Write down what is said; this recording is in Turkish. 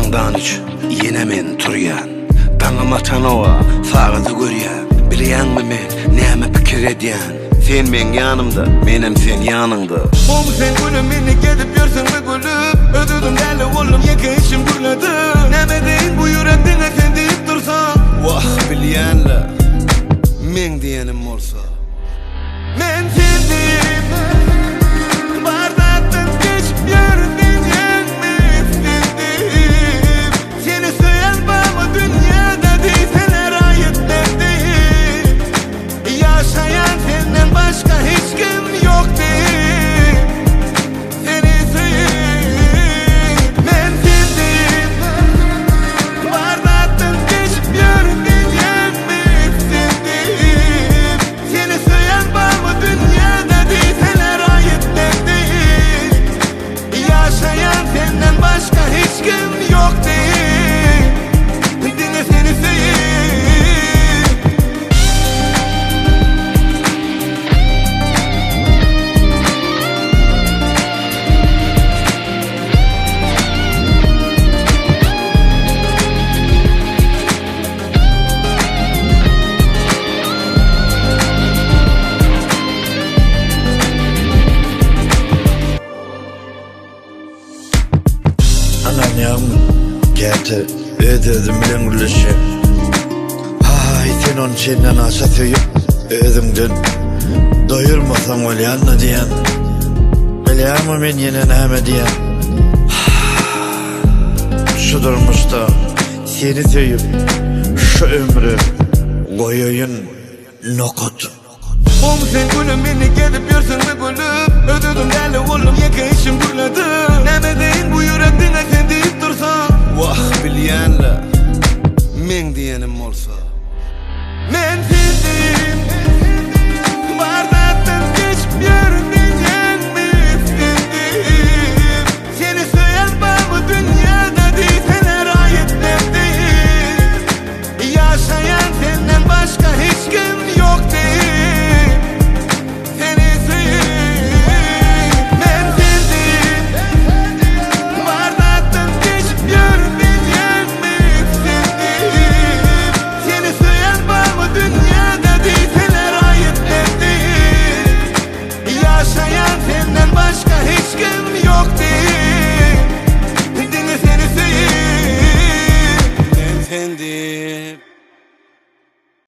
Başından hiç yenemen turyan. Bana matanova sağızı görýän. Bilýänmi men näme pikir edýän? Sen men yanımda, menem sen yanыңda. Oğlum sen gülüm meni gedip yörsen mi gülüp? Ödüdüm däli oğlum yeke işim güledi. Näme deyin bu yürekdine sen deyip dursan? Vah bilýänler, men diýenim bolsa. Men sevdim, bardaktan geçip yürüdün yenme sevdim. Seni söyleyen bana dünyada değilseler ayetlerdir. Yaşayan senden başka hiç kim yok değil. Seni sevdim, men sevdim, bardaktan geçip yürüdün yenme sevdim. Seni söyleyen bana dünyada değilseler ayetlerdir. Yaşayan senden başka hiç kim yok değil. Dinle seni sevdim. Anan yağmur gete ödedim bilen gülüşe. Hay sen onu senden asa söyüp ödümdün doyurmasan olyanla diyen. Bilýärmi men yine näme diyen? Şu durmuşda seni söyüp şu ömrü koyayın nokut. Oğlum sen gülüm beni gedip yörsen mi gülüp? Ödüdüm däli oğlum yeke işim güledi. Näme deyin bu yürekdine sen deyip dursan? Vah bilýänler, men diýenim bolsa. Men sevdim, bardaktan geçip yürüdün yenme sevdim. Seni söyleyen bana dünyada değilseler ayetlerdir. Yaşayan senden başka hiç kim yok değil. Seni sevdim, men sevdim, bardaktan geçip yürüdün yenme sevdim. Seni söyleyen bana dünyada değilseler ayetlerdir. Yaşayan senden başka hiç kim yok değil. Dinle seni sevdim. Efendim